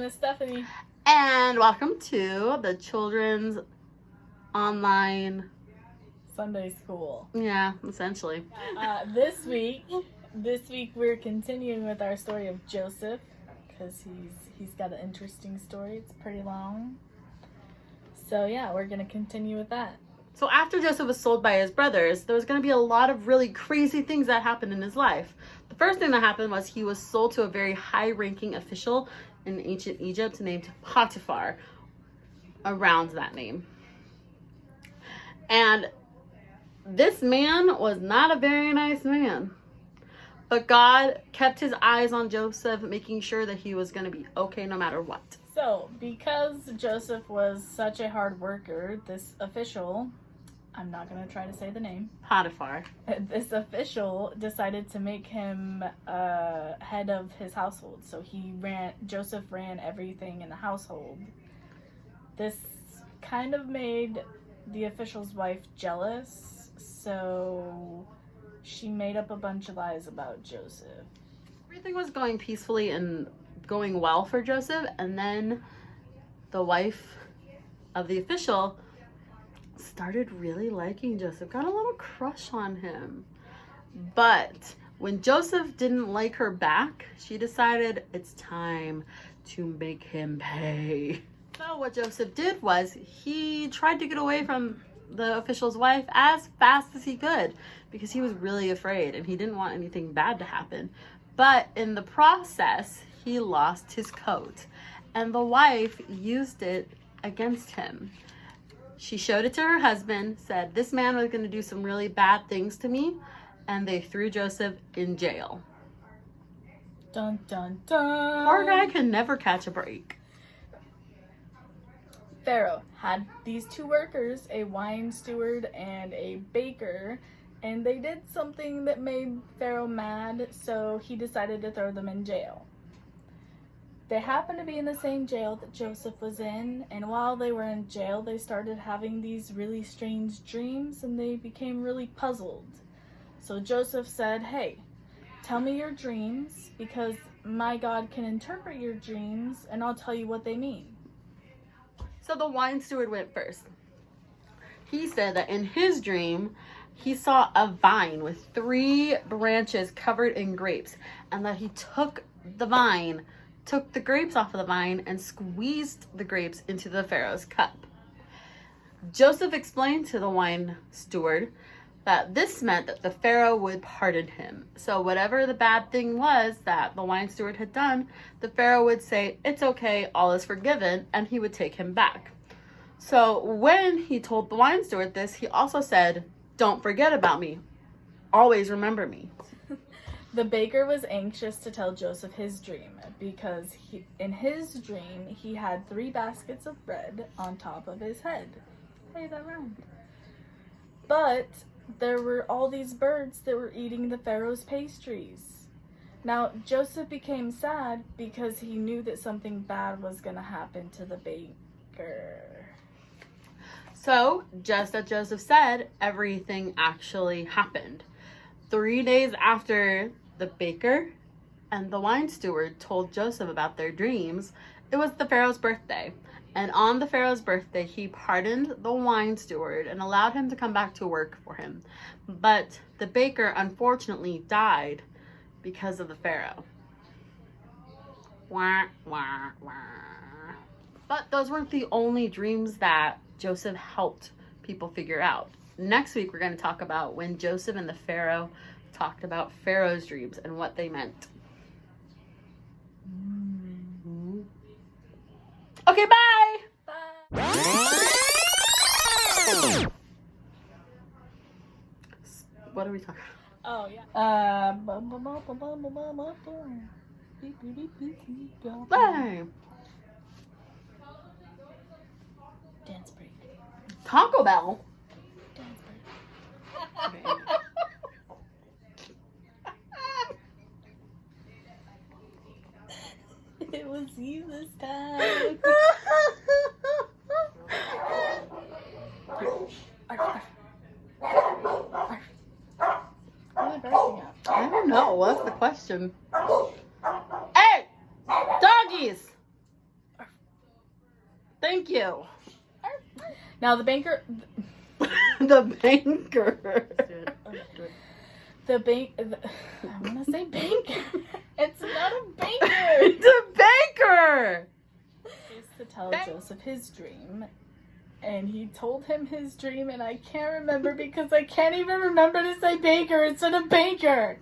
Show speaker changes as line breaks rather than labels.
Miss Stephanie.
And welcome to the Children's Online
Sunday School.
Yeah, essentially.
This week we're continuing with our story of Joseph because he's got an interesting story. It's pretty long. So yeah, we're gonna continue with that.
So after Joseph was sold by his brothers, there was going to be a lot of really crazy things that happened in his life. The first thing that happened was he was sold to a very high-ranking official in ancient Egypt named Potiphar, around that name. And this man was not a very nice man. But God kept his eyes on Joseph, making sure that he was going to be okay no matter what.
So, because Joseph was such a hard worker, this official, I'm not going to try to say the name,
Potiphar.
This official decided to make him head of his household. So Joseph ran everything in the household. This kind of made the official's wife jealous, so she made up a bunch of lies about Joseph.
Everything was going peacefully and going well for Joseph, and then the wife of the official started really liking Joseph, got a little crush on him. But when Joseph didn't like her back, she decided it's time to make him pay. So what Joseph did was he tried to get away from the official's wife as fast as he could because he was really afraid and he didn't want anything bad to happen. But in the process, he lost his coat, and the wife used it against him. She showed it to her husband, said this man was going to do some really bad things to me, and they threw Joseph in jail.
Dun, dun, dun.
Poor guy can never catch a break.
Pharaoh had these two workers, a wine steward and a baker, and they did something that made Pharaoh mad, so he decided to throw them in jail. They happened to be in the same jail that Joseph was in, and while they were in jail, they started having these really strange dreams, and they became really puzzled. So Joseph said, hey, tell me your dreams, because my God can interpret your dreams, and I'll tell you what they mean.
So the wine steward went first. He said that in his dream, he saw a vine with 3 branches covered in grapes, and that he took the grapes off of the vine and squeezed the grapes into the Pharaoh's cup. Joseph explained to the wine steward that this meant that the Pharaoh would pardon him. So whatever the bad thing was that the wine steward had done, the Pharaoh would say, it's okay, all is forgiven, and he would take him back. So when he told the wine steward this, he also said, don't forget about me. Always remember me.
The baker was anxious to tell Joseph his dream because in his dream, he had 3 baskets of bread on top of his head. Hey, that rhymed. But there were all these birds that were eating the Pharaoh's pastries. Now, Joseph became sad because he knew that something bad was going to happen to the baker.
So, just as Joseph said, everything actually happened. 3 days after the baker and the wine steward told Joseph about their dreams, it was the Pharaoh's birthday. And on the Pharaoh's birthday, he pardoned the wine steward and allowed him to come back to work for him. But the baker unfortunately died because of the Pharaoh. Wah, wah, wah. But those weren't the only dreams that Joseph helped people figure out. Next week, we're going to talk about when Joseph and the Pharaoh talked about Pharaoh's dreams and what they meant. Okay, bye!
Bye!
What are we talking about?
Oh, yeah.
Bye!
Dance break.
Taco Bell?
Dance break. It was you this time. What are they barking at?
I don't know. What's the question? Hey! Doggies! Thank you.
Now the banker,
The banker.
I want to say banker. It's not a banker.
It's a banker.
He used to tell Joseph his dream, and he told him his dream, and I can't remember because I can't even remember to say baker instead of banker.